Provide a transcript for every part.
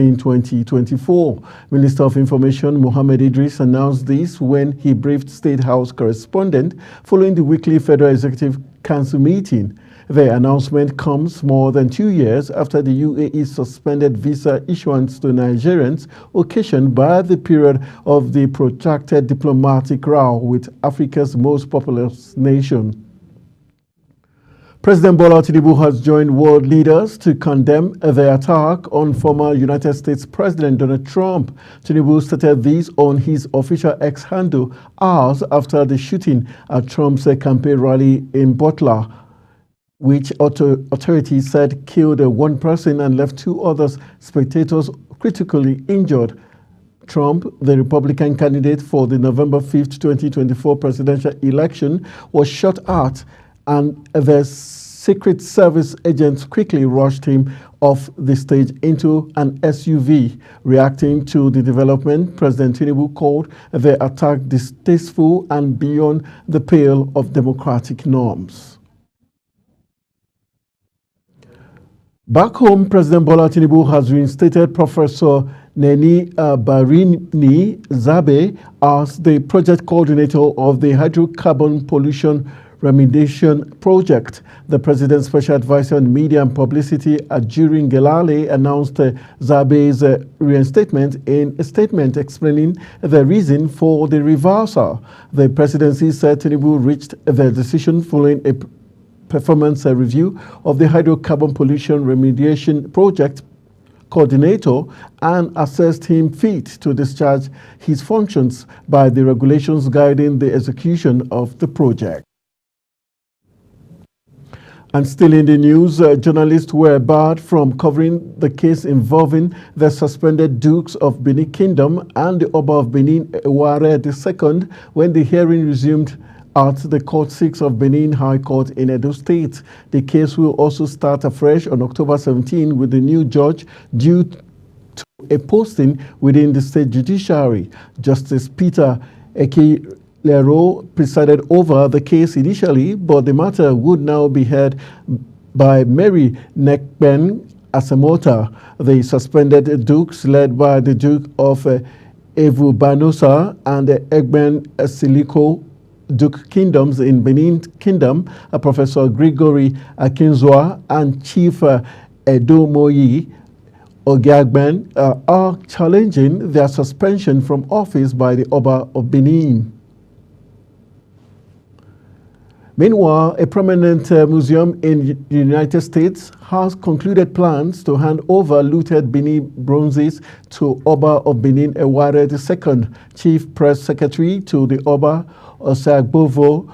in 2024. Minister of Information Mohammed Idris announced this when he briefed State House correspondent following the weekly Federal Executive Council meeting. The announcement comes more than 2 years after the UAE suspended visa issuance to Nigerians occasioned by the period of the protracted diplomatic row with Africa's most populous nation. President Bola Tinubu has joined world leaders to condemn the attack on former United States President Donald Trump. Tinubu stated this on his official X handle hours after the shooting at Trump's campaign rally in Butler, which authorities said killed one person and left 2 other spectators critically injured. Trump, the Republican candidate for the November 5, 2024 presidential election, was shot at, and the Secret Service agents quickly rushed him off the stage into an SUV. Reacting to the development, President Tinubu called the attack distasteful and beyond the pale of democratic norms. Back home, President Bola Tinubu has reinstated Professor Neni Barini Zabe as the project coordinator of the hydrocarbon pollution remediation project. The President's Special Advisor on Media and Publicity, Ajurin Gelale, announced Zabe's reinstatement in a statement explaining the reason for the reversal. The Presidency said Tinubu reached the decision following a performance review of the hydrocarbon pollution remediation project coordinator and assessed him fit to discharge his functions by the regulations guiding the execution of the project. And still in the news, journalists were barred from covering the case involving the suspended Dukes of Benin Kingdom and the Oba of Benin, Eware II, when the hearing resumed at the Court 6 of Benin High Court in Edo State. The case will also start afresh on October 17 with the new judge due to a posting within the state judiciary. Justice Peter Ekilero presided over the case initially, but the matter would now be heard by Mary Nekben Asamota. The suspended dukes, led by the Duke of Evubanosa and Egben Siliko Duke Kingdoms in Benin Kingdom, Professor Gregory Akinzwa and Chief Edomoyi Ogiagben, are challenging their suspension from office by the Oba of Benin. Meanwhile, a prominent museum in the United States has concluded plans to hand over looted Benin bronzes to Oba of Benin Eware II. Chief Press Secretary to the Oba, Osagbovo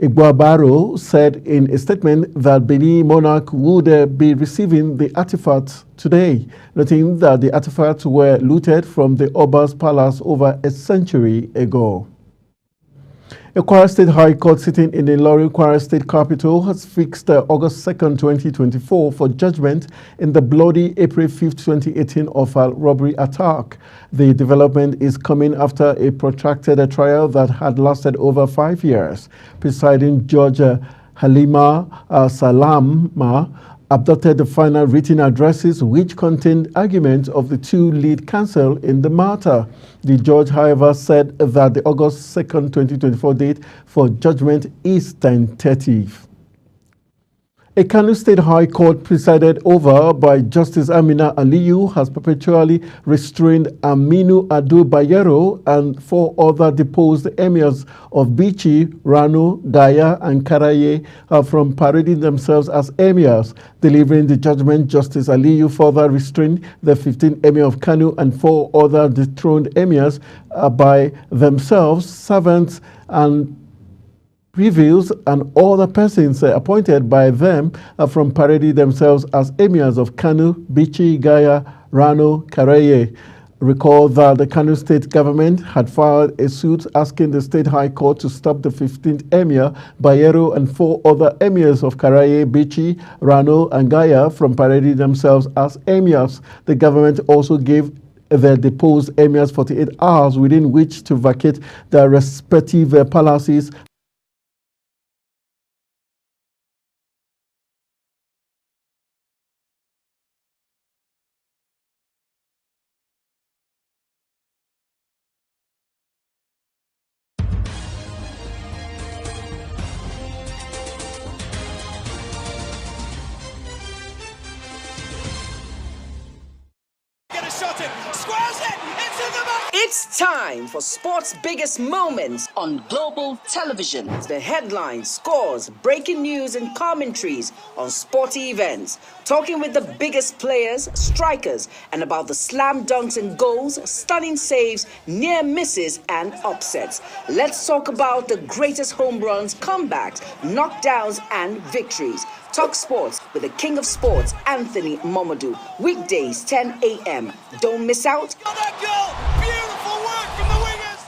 Igboabaro, said in a statement that Benin monarch would be receiving the artifacts today, noting that the artifacts were looted from the Oba's palace over a century ago. A Kwara State High Court sitting in the Ilorin, Kwara State capital has fixed August 2, 2024 for judgment in the bloody April 5, 2018 Ofal robbery attack. The development is coming after a protracted trial that had lasted over 5 years. Presiding Judge Halima Salama adopted the final written addresses which contained arguments of the 2 lead counsel in the matter. The judge, however, said that the August 2, 2024 date for judgment is tentative. A Kano State High Court presided over by Justice Amina Aliyu has perpetually restrained Aminu Ado Bayero and 4 other deposed emirs of Bichi, Rano, Gaya, and Karaye from parading themselves as emirs. Delivering the judgment, Justice Aliyu further restrained the 15 emir of Kano and 4 other dethroned emirs by themselves, servants, and reveals and other persons appointed by them from parading themselves as emirs of Kano, Bichi, Gaya, Rano, Karaye. Recall that the Kano state government had filed a suit asking the State High Court to stop the 15th emir, Bayero, and 4 other emirs of Karaye, Bichi, Rano, and Gaya from parading themselves as emirs. The government also gave the deposed emirs 48 hours within which to vacate their respective palaces shot it, squares it, it's in the back. It's time for sports' biggest moments on global television. The headlines, scores, breaking news, and commentaries on sporty events. Talking with the biggest players, strikers, and about the slam dunks and goals, stunning saves, near misses, and upsets. Let's talk about the greatest home runs, comebacks, knockdowns, and victories. Talk sports with the king of sports, Anthony Momodu. Weekdays, 10 a.m. Don't miss out. Oh, that goal! Beautiful work from the wingers.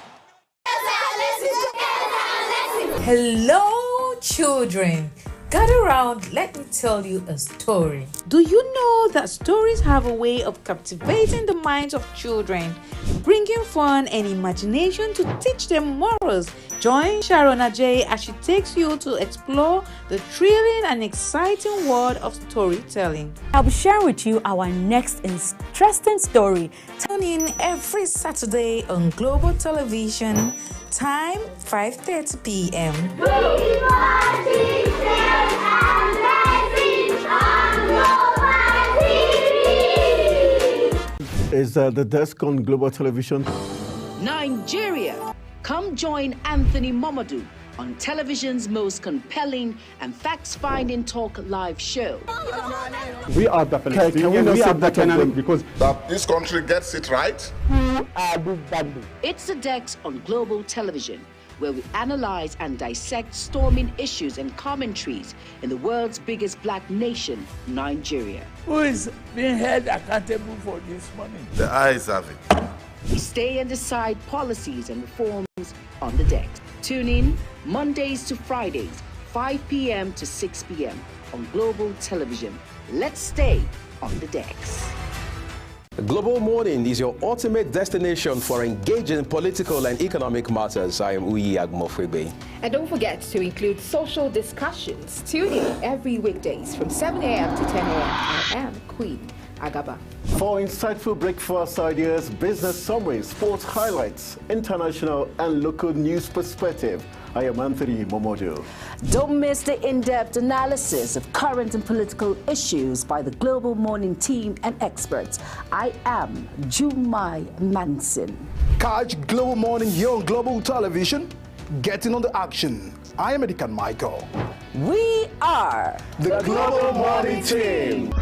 Hello, children. Gather around, let me tell you a story. Do you know that stories have a way of captivating the minds of children, bringing fun and imagination to teach them morals? Join Sharon Ajay as she takes you to explore the thrilling and exciting world of storytelling. I'll be sharing with you our next interesting story. Tune in every Saturday on Global Television, time 5:30 p.m. Is the desk on Global Television. Nigeria. Come join Anthony Momodu on television's most compelling and facts-finding talk live show. We are definitely, Can we not say that again? because That this country gets it right. It's the Dex on Global Television, where we analyze and dissect storming issues and commentaries in the world's biggest black nation, Nigeria. Who is being held accountable for this money? The eyes have it. We stay and decide policies and reforms on the Dex. Tune in Mondays to Fridays, 5 p.m. to 6 p.m. on Global Television. Let's stay on the Dex. Global Morning is your ultimate destination for engaging political and economic matters. I am Uyi Agmofwebe. And don't forget to include social discussions. Tune in every weekdays from 7 a.m. to 10 a.m. I am Queen Agaba. For insightful breakfast ideas, business summaries, sports highlights, international and local news perspective, I am Anthony Momodu. Don't miss the in-depth analysis of current and political issues by the Global Morning team and experts. I am Jumai Manson. Catch Global Morning here on Global Television. Getting on the action. I am Edikan Michael. We are The Global Morning Team.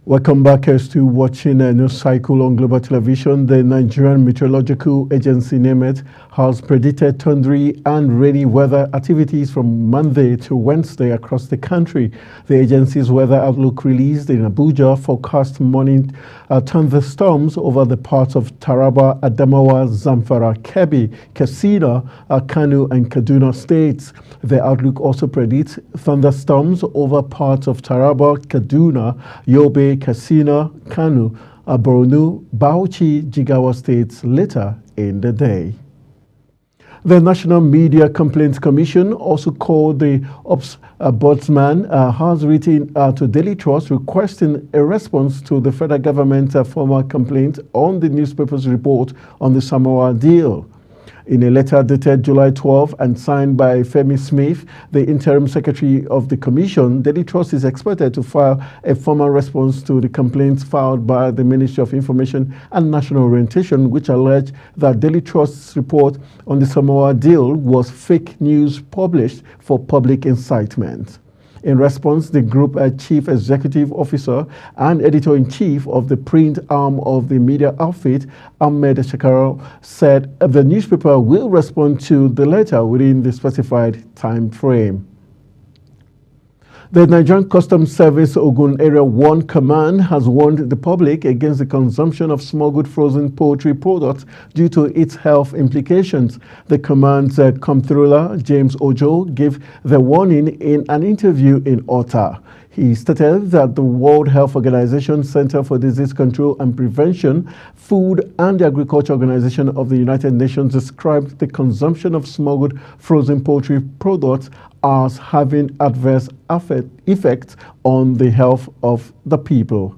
Welcome back as to watching a news cycle on Global Television. The Nigerian Meteorological Agency, NIMET, has predicted thundery and rainy weather activities from Monday to Wednesday across the country. The agency's weather outlook released in Abuja forecast morning thunderstorms over the parts of Taraba, Adamawa, Zamfara, Kebbi, Katsina, Kano, and Kaduna states. The outlook also predicts thunderstorms over parts of Taraba, Kaduna, Yobe, Katsina, Kano, Borno, Bauchi, Jigawa states later in the day. The National Media Complaints Commission, also called the Ombudsman, has written to Daily Trust requesting a response to the federal government's formal complaint on the newspaper's report on the Samoa deal. In a letter dated July 12 and signed by Femi Smith, the interim secretary of the commission, Daily Trust is expected to file a formal response to the complaints filed by the Ministry of Information and National Orientation, which allege that Daily Trust's report on the Samoa deal was fake news published for public incitement. In response, the group chief executive officer and editor-in-chief of the print arm of the media outfit, Ahmed Shakaro, said the newspaper will respond to the letter within the specified time frame. The Nigerian Customs Service Ogun Area 1 Command has warned the public against the consumption of smuggled frozen poultry products due to its health implications. The command's comptroller, James Ojo, gave the warning in an interview in Ota. He stated that the World Health Organization Center for Disease Control and Prevention, Food and Agriculture Organization of the United Nations described the consumption of smuggled frozen poultry products as having adverse effects on the health of the people.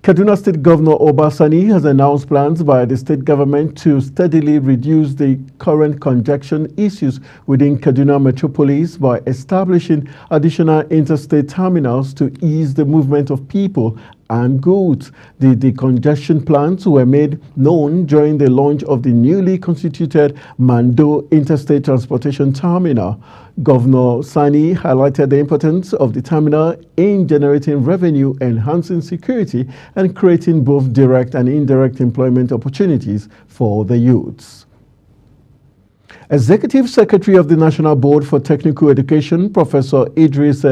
Kaduna State Governor Oba Sani has announced plans by the state government to steadily reduce the current congestion issues within Kaduna metropolis by establishing additional interstate terminals to ease the movement of people and goods. The decongestion plans were made known during the launch of the newly constituted Mando Interstate Transportation Terminal. Governor Sani highlighted the importance of the terminal in generating revenue, enhancing security, and creating both direct and indirect employment opportunities for the youths. Executive Secretary of the National Board for Technical Education, Professor Idris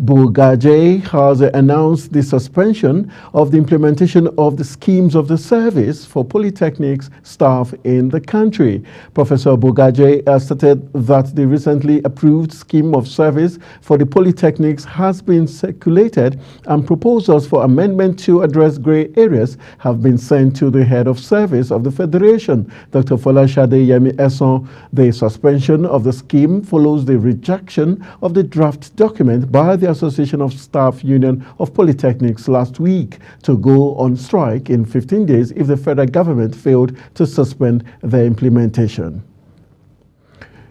Bugaje, has announced the suspension of the implementation of the schemes of the service for polytechnics staff in the country. Professor Bugaje stated that the recently approved scheme of service for the polytechnics has been circulated and proposals for amendment to address grey areas have been sent to the head of service of the Federation, Dr. Folashade Yemi Esson. The suspension of the scheme follows the rejection of the draft document by the Association of Staff Union of Polytechnics last week to go on strike in 15 days if the federal government failed to suspend their implementation.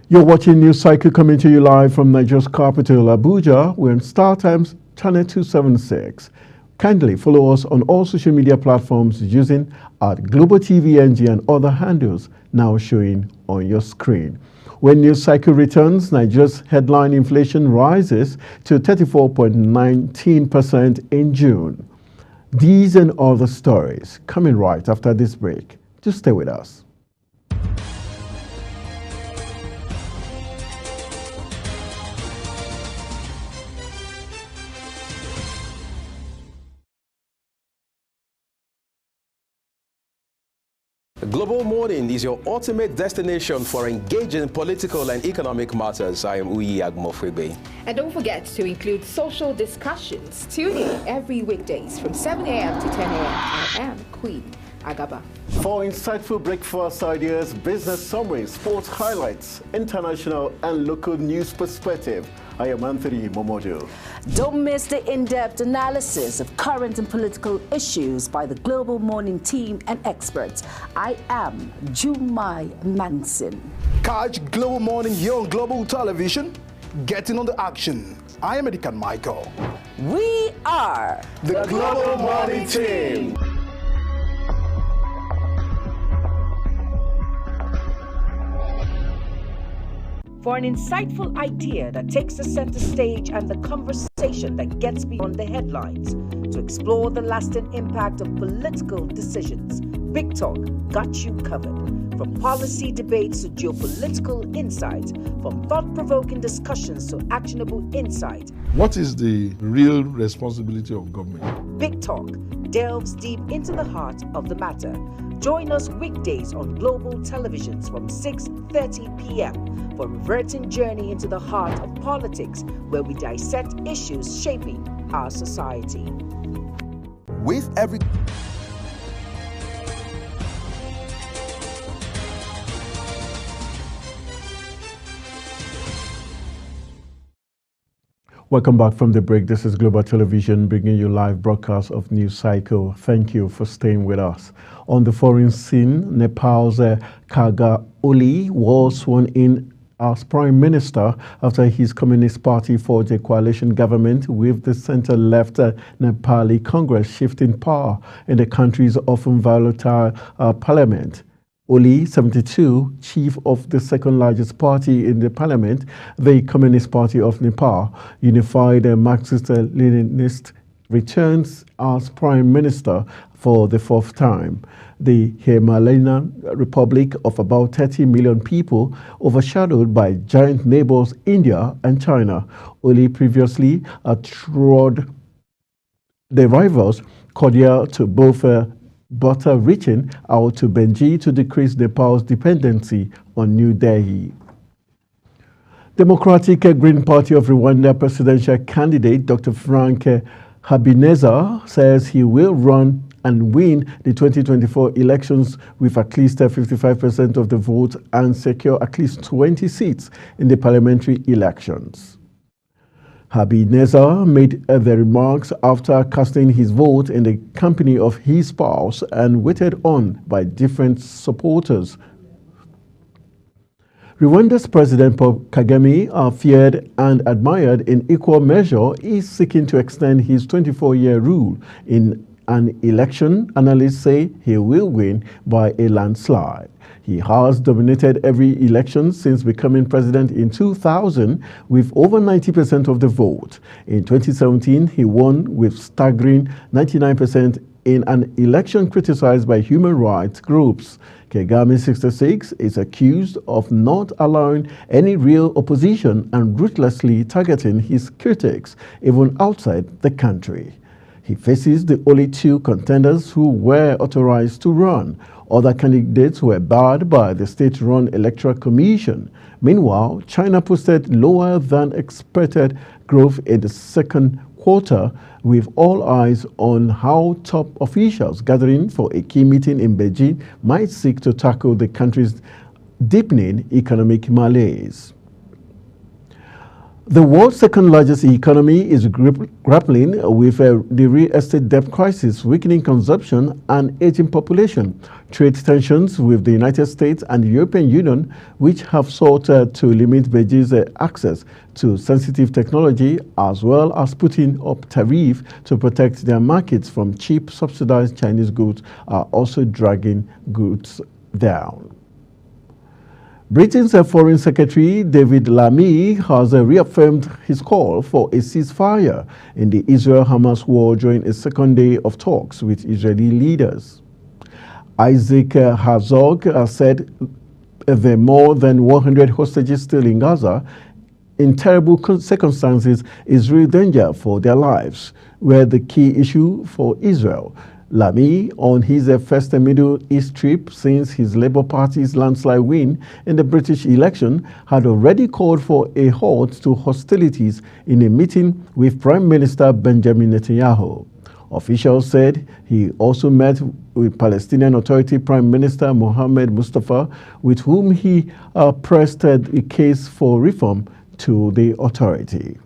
You're watching News Cycle coming to you live from Nigeria's capital, Abuja. We're on Star Times Channel 276. Kindly follow us on all social media platforms using Global TV NG and other handles now showing on your screen. When News Cycle returns, Nigeria's headline inflation rises to 34.19% in June. These and other stories coming right after this break. Just stay with us. Global Morning is your ultimate destination for engaging political and economic matters. I am Uyi Agmofwebe. And don't forget to include social discussions. Tune in every weekdays from 7 a.m. to 10 a.m. I am Queen Agaba. For insightful breakfast ideas, business summaries, sports highlights, international and local news perspective, I am Anthony Momodu. Don't miss the in-depth analysis of current and political issues by the Global Morning team and experts. I am Jumai Manson. Catch Global Morning here on Global Television. Getting on the action. I am Edikan Michael. We are the Global Morning team. For an insightful idea that takes the center stage and the conversation that gets beyond the headlines, to explore the lasting impact of political decisions, Big Talk got you covered. From policy debates to geopolitical insights, from thought-provoking discussions to actionable insight. What is the real responsibility of government? Big Talk delves deep into the heart of the matter. Join us weekdays on Global Televisions from 6:30 p.m. for a reverting journey into the heart of politics, where we dissect issues shaping our society. With every Welcome back from the break. This is Global Television bringing you live broadcast of News Cycle. Thank you for staying with us. On the foreign scene, Nepal's Khadga Oli was sworn in as Prime Minister after his Communist Party forged a coalition government with the center-left Nepali Congress shifting power in the country's often volatile parliament. Oli, 72, chief of the second largest party in the parliament, the Communist Party of Nepal, unified Marxist-Leninist, returns as Prime Minister for the fourth time. The Himalayan Republic of about 30 million people, overshadowed by giant neighbors India and China. Oli previously trod the rivals cordial to both but reaching out to Benji to decrease Nepal's dependency on New Delhi. Democratic Green Party of Rwanda presidential candidate Dr. Frank Habineza says he will run and win the 2024 elections with at least 55% of the vote and secure at least 20 seats in the parliamentary elections. Habineza made the remarks after casting his vote in the company of his spouse and waited on by different supporters. Rwanda's President Paul Kagame, feared and admired in equal measure, is seeking to extend his 24-year rule in an election analysts say he will win by a landslide. He has dominated every election since becoming president in 2000 with over 90% of the vote. In 2017, he won with staggering 99% in an election criticized by human rights groups. Kagame, 66, is accused of not allowing any real opposition and ruthlessly targeting his critics, even outside the country. He faces the only two contenders who were authorized to run. Other candidates were barred by the state-run Electoral Commission. Meanwhile, China posted lower than expected growth in the second quarter, with all eyes on how top officials gathering for a key meeting in Beijing might seek to tackle the country's deepening economic malaise. The world's second-largest economy is grappling with the real estate debt crisis, weakening consumption, and aging population. Trade tensions with the United States and the European Union, which have sought to limit Beijing's access to sensitive technology, as well as putting up tariffs to protect their markets from cheap, subsidized Chinese goods, are also dragging goods down. Britain's Foreign Secretary David Lammy has reaffirmed his call for a ceasefire in the Israel-Hamas war during a second day of talks with Israeli leaders. Isaac Herzog said there are more than 100 hostages still in Gaza in terrible circumstances is real danger for their lives, were the key issue for Israel. Lammy, on his first Middle East trip since his Labour Party's landslide win in the British election, had already called for a halt to hostilities in a meeting with Prime Minister Benjamin Netanyahu. Officials said he also met with Palestinian Authority Prime Minister Mohammed Mustafa, with whom he pressed a case for reform to the authority.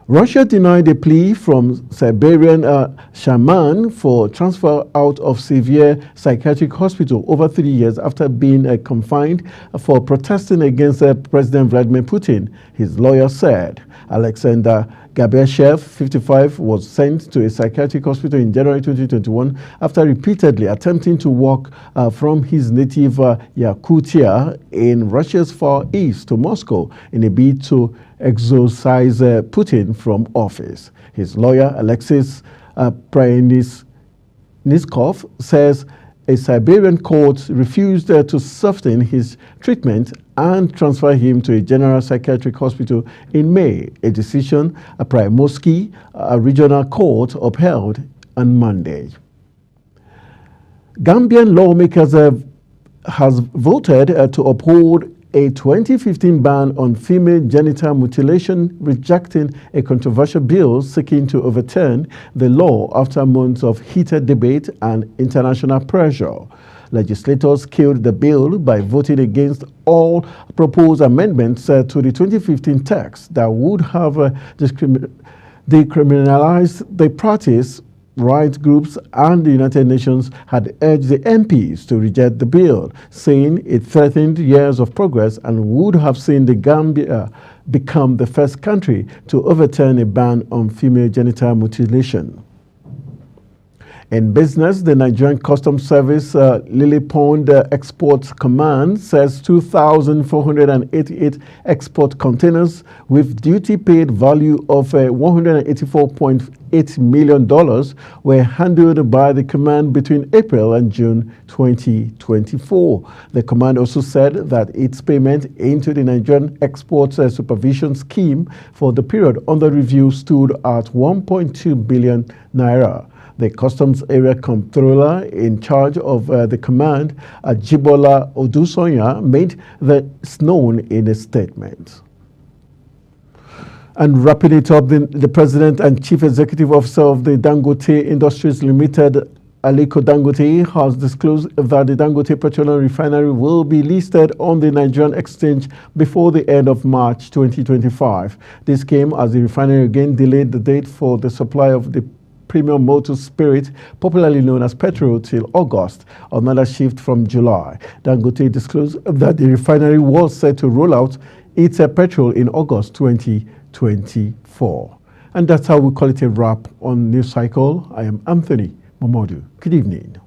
Russia denied a plea from Siberian shaman for transfer out of severe psychiatric hospital over 3 years after being confined for protesting against President Vladimir Putin, his lawyer said. Alexander Gabershev, 55, was sent to a psychiatric hospital in January 2021 after repeatedly attempting to walk from his native Yakutia in Russia's far east to Moscow in a bid to exorcise Putin from office. His lawyer, Alexis Prayniskov, says a Siberian court refused to soften his treatment and transfer him to a general psychiatric hospital in May, a decision a Primorsky regional court upheld on Monday. Gambian lawmakers has voted to uphold a 2015 ban on female genital mutilation, rejecting a controversial bill seeking to overturn the law after months of heated debate and international pressure. Legislators killed the bill by voting against all proposed amendments to the 2015 text that would have decriminalized the practice. Rights groups and the United Nations had urged the MPs to reject the bill, saying it threatened years of progress and would have seen the Gambia become the first country to overturn a ban on female genital mutilation. In business, the Nigerian Customs Service Lily Pond Export Command says 2,488 export containers with duty-paid value of $184.8 million were handled by the command between April and June 2024. The command also said that its payment into the Nigerian Export Supervision Scheme for the period under review stood at 1.2 billion naira. The Customs Area Controller in charge of the command, Jibola Odusonya, made this known in a statement. And wrapping it up, the President and Chief Executive Officer of the Dangote Industries Limited Aliko Dangote has disclosed that the Dangote Petroleum Refinery will be listed on the Nigerian exchange before the end of March 2025. This came as the refinery again delayed the date for the supply of the premium motor spirit, popularly known as petrol, till August, another shift from July. Dangote disclosed that the refinery was set to roll out its petrol in August 2024. And that's how we call it a wrap on News Cycle. I am Anthony Momodu. Good evening.